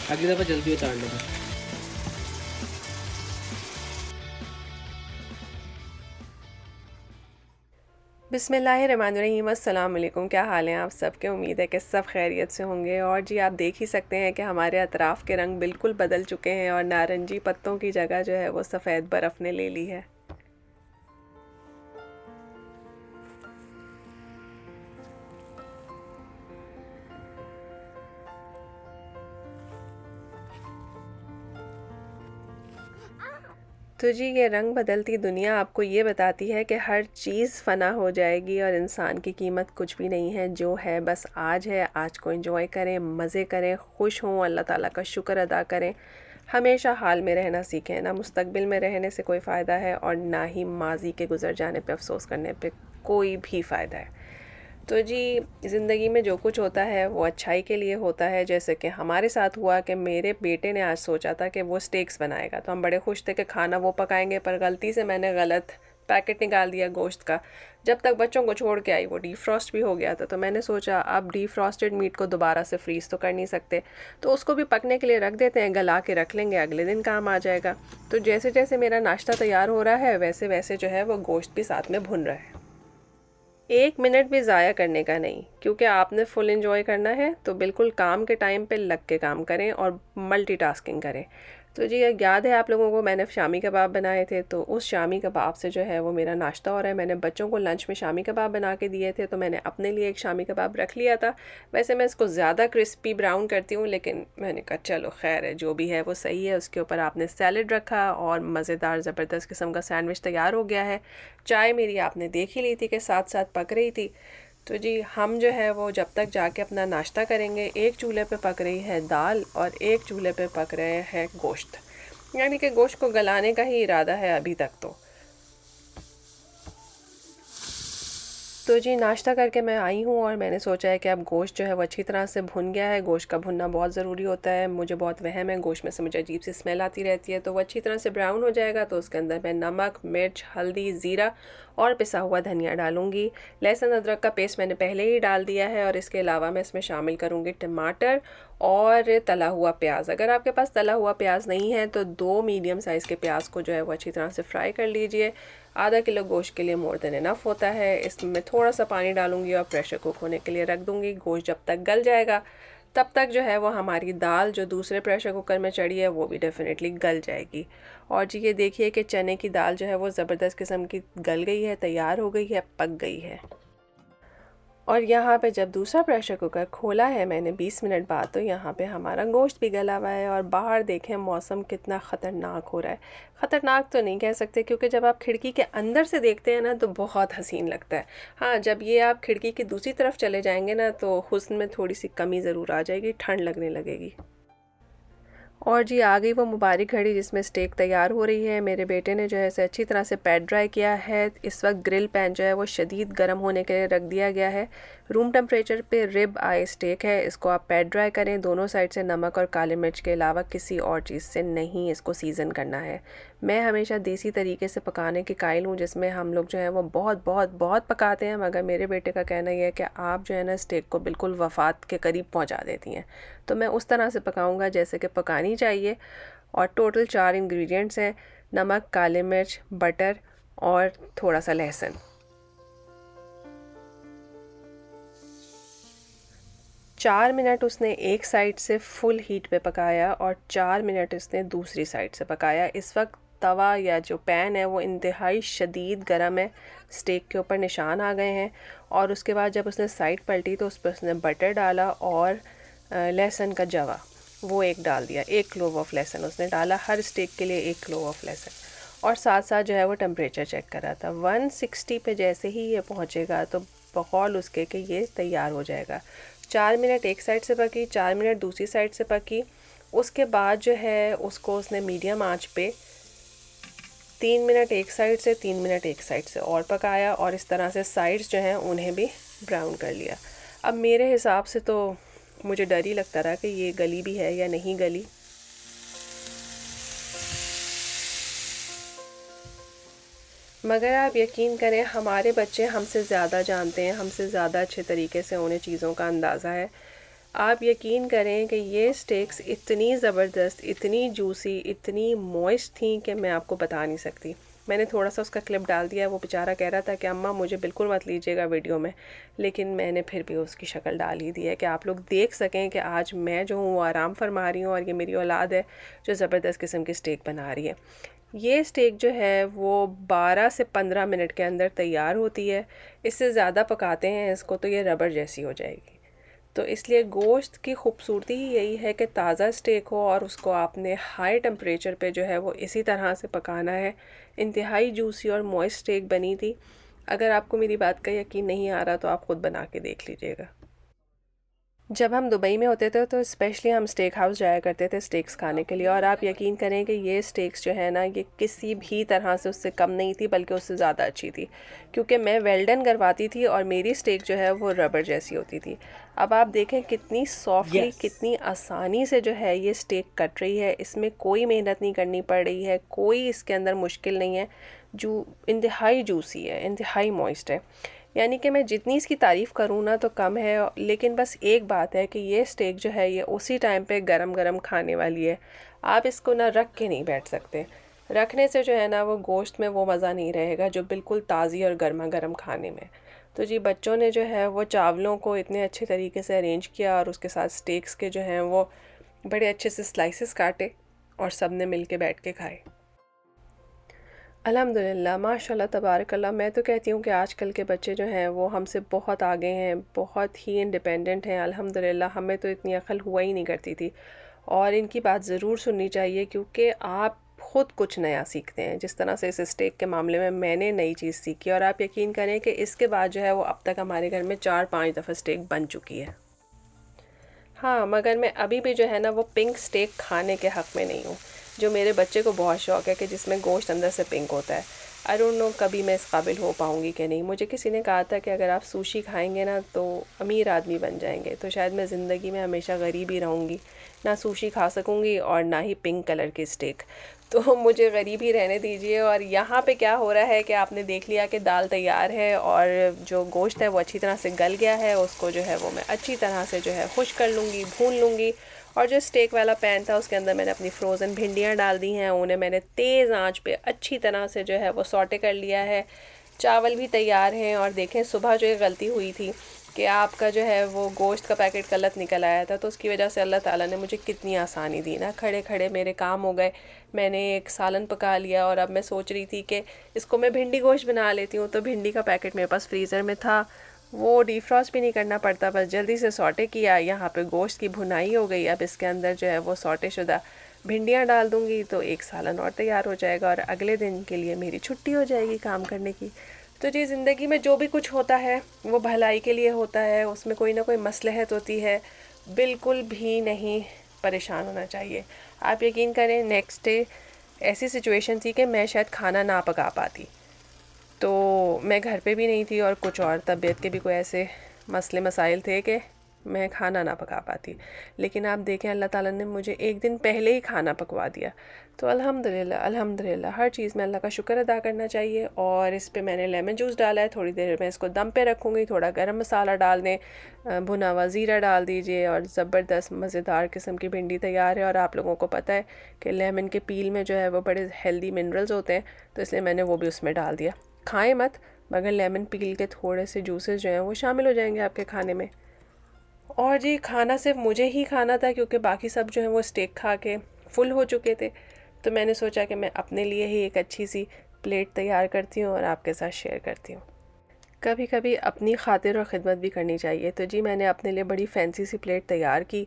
अगली दफ़ा जल्दी उतार लेना। बिस्मिल्लाहिर्रहमानिर्रहीम, अस्सलाम वालेकुम। क्या हाल हैं आप सबके? उम्मीद है कि सब खैरियत से होंगे। और जी, आप देख ही सकते हैं कि हमारे अतराफ़ के रंग बिल्कुल बदल चुके हैं और नारंगी पत्तों की जगह जो है वो सफ़ेद बर्फ़ ने ले ली है। तो जी, ये रंग बदलती दुनिया आपको ये बताती है कि हर चीज़ फ़ना हो जाएगी और इंसान की कीमत कुछ भी नहीं है। जो है बस आज है, आज को एंजॉय करें, मज़े करें, खुश हों, अल्लाह ताला का शुक्र अदा करें। हमेशा हाल में रहना सीखें, ना मुस्तकबिल में रहने से कोई फ़ायदा है और ना ही माज़ी के गुज़र जाने पे अफ़सोस करने पे कोई भी फ़ायदा है। तो जी, ज़िंदगी में जो कुछ होता है वो अच्छाई के लिए होता है। जैसे कि हमारे साथ हुआ कि मेरे बेटे ने आज सोचा था कि वो स्टेक्स बनाएगा, तो हम बड़े खुश थे कि खाना वो पकाएंगे, पर गलती से मैंने गलत पैकेट निकाल दिया गोश्त का। जब तक बच्चों को छोड़ के आई वो डीफ्रॉस्ट भी हो गया था, तो मैंने सोचा अब डीफ्रॉस्टेड मीट को दोबारा से फ्रीज़ तो कर नहीं सकते, तो उसको भी पकने के लिए रख देते हैं, गला के रख लेंगे, अगले दिन काम आ जाएगा। तो जैसे जैसे मेरा नाश्ता तैयार हो रहा है वैसे वैसे जो है वो गोश्त भी साथ में भुन रहा है। 1 मिनट भी ज़ाया करने का नहीं, क्योंकि आपने फुल एन्जॉय करना है तो बिल्कुल काम के टाइम पे लग के काम करें और मल्टीटास्किंग करें। तो जी, याद है आप लोगों को मैंने शामी कबाब बनाए थे, तो उस शामी कबाब से जो है वो मेरा नाश्ता हो रहा है। मैंने बच्चों को लंच में शामी कबाब बना के दिए थे, तो मैंने अपने लिए एक शामी कबाब रख लिया था। वैसे मैं इसको ज़्यादा क्रिस्पी ब्राउन करती हूँ, लेकिन मैंने कहा चलो खैर है, जो भी है वो सही है। उसके ऊपर आपने सैलड रखा और मज़ेदार ज़बरदस्त किस्म का सैंडविच तैयार हो गया है। चाय मेरी आपने देख ही ली थी कि साथ साथ पक रही थी। तो जी, हम जो है वो जब तक जाके अपना नाश्ता करेंगे, एक चूल्हे पे पक रही है दाल और एक चूल्हे पे पक रहे हैं गोश्त, यानी कि गोश्त को गलाने का ही इरादा है अभी तक तो जी, नाश्ता करके मैं आई हूँ और मैंने सोचा है कि अब गोश्त जो है वो अच्छी तरह से भुन गया है। गोश्त का भुनना बहुत ज़रूरी होता है। मुझे बहुत वहम है, गोश्त में से मुझे अजीब सी स्मेल आती रहती है। तो वो अच्छी तरह से ब्राउन हो जाएगा तो उसके अंदर मैं नमक, मिर्च, हल्दी, ज़ीरा और पिसा हुआ धनिया डालूँगी। लहसुन अदरक का पेस्ट मैंने पहले ही डाल दिया है और इसके अलावा मैं इसमें शामिल करूँगी टमाटर और तला हुआ प्याज। अगर आपके पास तला हुआ प्याज नहीं है तो 2 मीडियम साइज़ के प्याज को जो है वो अच्छी तरह से फ्राई कर लीजिए। आधा किलो गोश्त के लिए मोर देन इनफ होता है। इसमें थोड़ा सा पानी डालूंगी और प्रेशर कुक होने के लिए रख दूंगी। गोश्त जब तक गल जाएगा तब तक जो है वो हमारी दाल जो दूसरे प्रेशर कुकर में चढ़ी है वो भी डेफिनेटली गल जाएगी। और जी, ये देखिए कि चने की दाल जो है वो ज़बरदस्त किस्म की गल गई है, तैयार हो गई है, पक गई है। और यहाँ पे जब दूसरा प्रेशर कुकर खोला है मैंने 20 मिनट बाद, तो यहाँ पे हमारा गोश्त भी गला हुआ है और बाहर देखें मौसम कितना ख़तरनाक हो रहा है। ख़तरनाक तो नहीं कह सकते, क्योंकि जब आप खिड़की के अंदर से देखते हैं ना तो बहुत हसीन लगता है। हाँ, जब ये आप खिड़की की दूसरी तरफ चले जाएंगे ना तो हुस्न में थोड़ी सी कमी ज़रूर आ जाएगी, ठंड लगने लगेगी। और जी, आ गई वो मुबारक घड़ी जिसमें स्टेक तैयार हो रही है। मेरे बेटे ने जो है इसे अच्छी तरह से पैट ड्राई किया है। इस वक्त ग्रिल पैन जो है वो शदीद गर्म होने के लिए रख दिया गया है। रूम टेम्परेचर पे रिब आई स्टेक है, इसको आप पैट ड्राई करें। दोनों साइड से नमक और काली मिर्च के अलावा किसी और चीज़ से नहीं इसको सीज़न करना है। मैं हमेशा देसी तरीके से पकाने की कायल हूँ, जिसमें हम लोग जो है वो बहुत बहुत बहुत पकाते हैं, मगर मेरे बेटे का कहना यह है कि आप जो है ना स्टेक को बिल्कुल वफ़ात के करीब पहुँचा देती हैं। तो मैं उस तरह से पकाऊंगा जैसे कि पकानी चाहिए। और टोटल 4 इंग्रेडिएंट्स हैं: नमक, काले मिर्च, बटर और थोड़ा सा लहसुन। 4 मिनट उसने एक साइड से फुल हीट पे पकाया और 4 मिनट उसने दूसरी साइड से पकाया। इस वक्त तवा या जो पैन है वो इंतहाई शदीद गर्म है, स्टेक के ऊपर निशान आ गए हैं। और उसके बाद जब उसने साइड पलटी तो उस पर उसने बटर डाला और लहसुन का जवा वो एक डाल दिया। 1 क्लोव ऑफ लहसुन उसने डाला, हर स्टेक के लिए 1 क्लोव ऑफ लहसुन। और साथ साथ जो है वो टेम्परेचर चेक कर रहा था। 160 पे जैसे ही ये पहुंचेगा तो बकौल उसके कि ये तैयार हो जाएगा। 4 मिनट एक साइड से पकी, 4 मिनट दूसरी साइड से पकी। उसके बाद जो है उसको उसने मीडियम आंच पे 3 मिनट एक साइड से, 3 मिनट एक साइड से और पकाया और इस तरह से साइड्स जो हैं उन्हें भी ब्राउन कर लिया। अब मेरे हिसाब से तो मुझे डर ही लगता रहा कि ये गली भी है या नहीं गली। मगर आप यकीन करें, हमारे बच्चे हमसे ज़्यादा जानते हैं, हमसे ज़्यादा अच्छे तरीके से उन्हें चीज़ों का अंदाज़ा है। आप यकीन करें कि ये स्टेक्स इतनी ज़बरदस्त, इतनी जूसी, इतनी मॉइस्ट थी कि मैं आपको बता नहीं सकती। मैंने थोड़ा सा उसका क्लिप डाल दिया। वो बेचारा कह रहा था कि अम्मा मुझे बिल्कुल मत लीजिएगा वीडियो में, लेकिन मैंने फिर भी उसकी शक्ल डाल ही दी है कि आप लोग देख सकें कि आज मैं जो हूँ वो आराम फरमा रही हूँ और ये मेरी औलाद है जो ज़बरदस्त किस्म की स्टेक बना रही है। ये स्टेक जो है वो 12 से 15 मिनट के अंदर तैयार होती है। इससे ज़्यादा पकाते हैं इसको तो ये रबर जैसी हो जाएगी। तो इसलिए गोश्त की खूबसूरती ही यही है कि ताज़ा स्टेक हो और उसको आपने हाई टेम्परेचर पे जो है वो इसी तरह से पकाना है। इंतहाई जूसी और मॉइस्ट स्टेक बनी थी। अगर आपको मेरी बात का यकीन नहीं आ रहा तो आप ख़ुद बना के देख लीजिएगा। जब हम दुबई में होते थे तो स्पेशली हम स्टेक हाउस जाया करते थे स्टेक्स खाने के लिए, और आप यकीन करें कि ये स्टेक्स जो है ना ये किसी भी तरह से उससे कम नहीं थी, बल्कि उससे ज़्यादा अच्छी थी, क्योंकि मैं वेल डन करवाती थी और मेरी स्टेक जो है वो रबर जैसी होती थी। अब आप देखें कितनी सॉफ्टली कितनी आसानी से जो है ये स्टेक कट रही है। इसमें कोई मेहनत नहीं करनी पड़ रही है, कोई इसके अंदर मुश्किल नहीं है। इंतहाई जूसी है, इंतहाई मॉइस्ट है। यानी कि मैं जितनी इसकी तारीफ़ करूँ ना तो कम है। लेकिन बस एक बात है कि ये स्टेक जो है ये उसी टाइम पे गरम गरम खाने वाली है। आप इसको ना रख के नहीं बैठ सकते। रखने से जो है ना वो गोश्त में वो मज़ा नहीं रहेगा जो बिल्कुल ताज़ी और गर्मा गर्म खाने में। तो जी बच्चों ने जो है वो चावलों को इतने अच्छे तरीके से अरेंज किया और उसके साथ स्टेक्स के जो हैं वो बड़े अच्छे से स्लाइसेस काटे और सब ने मिल के बैठ के खाए। अल्हम्दुलिल्लाह, माशाल्लाह, तबारकल्लाह। मैं तो कहती हूँ कि आजकल के बच्चे जो हैं वो हमसे बहुत आगे हैं, बहुत ही इंडिपेंडेंट हैं अल्हम्दुलिल्लाह। हमें तो इतनी अक्ल हुआ ही नहीं करती थी, और इनकी बात ज़रूर सुननी चाहिए क्योंकि आप ख़ुद कुछ नया सीखते हैं। जिस तरह से इस स्टेक के मामले में मैंने नई चीज़ सीखी, और आप यकीन करें कि इसके बाद जो है वो अब तक हमारे घर में 4-5 दफ़ा स्टेक बन चुकी है। हाँ, मगर मैं अभी भी जो है ना वो पिंक स्टेक खाने के हक़ में नहीं हूँ, जो मेरे बच्चे को बहुत शौक़ है कि जिसमें गोश्त अंदर से पिंक होता है। आई डोंट नो कभी मैं इस काबिल हो पाऊँगी कि नहीं। मुझे किसी ने कहा था कि अगर आप सुशी खाएंगे ना तो अमीर आदमी बन जाएंगे, तो शायद मैं ज़िंदगी में हमेशा गरीब ही रहूँगी, ना सुशी खा सकूँगी और ना ही पिंक कलर की स्टेक। तो मुझे गरीब ही रहने दीजिए। और यहाँ पे क्या हो रहा है कि आपने देख लिया कि दाल तैयार है और जो गोश्त है वो अच्छी तरह से गल गया है। उसको जो है वो मैं अच्छी तरह से जो है खुश कर लूँगी, भून लूँगी। और जो स्टेक वाला पैन था उसके अंदर मैंने अपनी फ्रोज़न भिंडियाँ डाल दी हैं, उन्हें मैंने तेज़ आंच पे अच्छी तरह से जो है वो सौटे कर लिया है। चावल भी तैयार हैं। और देखें सुबह जो ये गलती हुई थी कि आपका जो है वो गोश्त का पैकेट गलत निकल आया था, तो उसकी वजह से अल्लाह ताला ने मुझे कितनी आसानी दी ना। खड़े खड़े मेरे काम हो गए। मैंने एक सालन पका लिया और अब मैं सोच रही थी कि इसको मैं भिंडी गोश्त बना लेती हूँ। तो भिंडी का पैकेट मेरे पास फ्रीज़र में था, वो डिफ्रॉस्ट भी नहीं करना पड़ता, बस जल्दी से सौटे किया। यहाँ पे गोश्त की भुनाई हो गई। अब इसके अंदर जो है वो सौटे शुदा भिंडियाँ डाल दूँगी तो एक सालन और तैयार हो जाएगा, और अगले दिन के लिए मेरी छुट्टी हो जाएगी काम करने की। तो जी ज़िंदगी में जो भी कुछ होता है वो भलाई के लिए होता है, उसमें कोई ना कोई मसलहत होती है। बिल्कुल भी नहीं परेशान होना चाहिए। आप यकीन करें नेक्स्ट डे ऐसी सिचुएशन थी कि मैं शायद खाना ना पका पाती, तो मैं घर पे भी नहीं थी और कुछ और तबीयत के भी कोई ऐसे मसले मसाइल थे कि मैं खाना ना पका पाती। लेकिन आप देखें अल्लाह ताला ने मुझे एक दिन पहले ही खाना पकवा दिया। तो अल्हम्दुलिल्लाह, अल्हम्दुलिल्लाह, हर चीज़ में अल्लाह का शुक्र अदा करना चाहिए। और इस पे मैंने लेमन जूस डाला है। थोड़ी देर में इसको दम पे रखूँगी, थोड़ा गरम मसाला डाल दें, भुना हुआ ज़ीरा डाल दीजिए, और ज़बरदस्त मज़ेदार किस्म की भिंडी तैयार है। और आप लोगों को पता है कि लेमन के पील में जो है वो बड़े हेल्दी मिनरल्स होते हैं, तो इसलिए मैंने वो भी उसमें डाल दिया। खाएँ मत, मगर लेमन पील के थोड़े से जूसेस जो हैं वो शामिल हो जाएंगे आपके खाने में। और जी खाना सिर्फ मुझे ही खाना था क्योंकि बाकी सब जो है वो स्टेक खा के फुल हो चुके थे। तो मैंने सोचा कि मैं अपने लिए ही एक अच्छी सी प्लेट तैयार करती हूँ और आपके साथ शेयर करती हूँ। कभी कभी अपनी खातिर और ख़िदमत भी करनी चाहिए। तो जी मैंने अपने लिए बड़ी फैंसी सी प्लेट तैयार की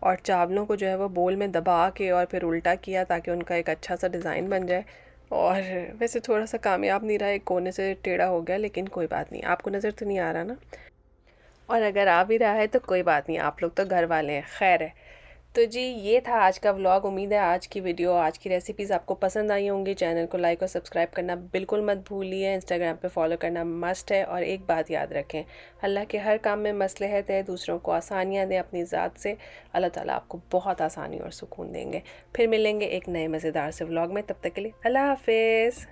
और चावलों को जो है वो बोल में दबा के और फिर उल्टा किया ताकि उनका एक अच्छा सा डिज़ाइन बन जाए। और वैसे थोड़ा सा कामयाब नहीं रहा, एक कोने से टेढ़ा हो गया, लेकिन कोई बात नहीं। आपको नज़र तो नहीं आ रहा ना? और अगर आ भी रहा है तो कोई बात नहीं, आप लोग तो घर वाले हैं, खैर है। तो जी ये था आज का व्लॉग। उम्मीद है आज की वीडियो, आज की रेसिपीज़ आपको पसंद आई होंगी। चैनल को लाइक और सब्सक्राइब करना बिल्कुल मत भूलिए। इंस्टाग्राम पे फॉलो करना मस्ट है। और एक बात याद रखें, अल्लाह के हर काम में मसलहत है। दूसरों को आसानियाँ दें अपनी ज़ात से, अल्लाह ताला आपको बहुत आसानी और सुकून देंगे। फिर मिलेंगे एक नए मज़ेदार से व्लॉग में। तब तक के लिए अल्लाह हाफिज़।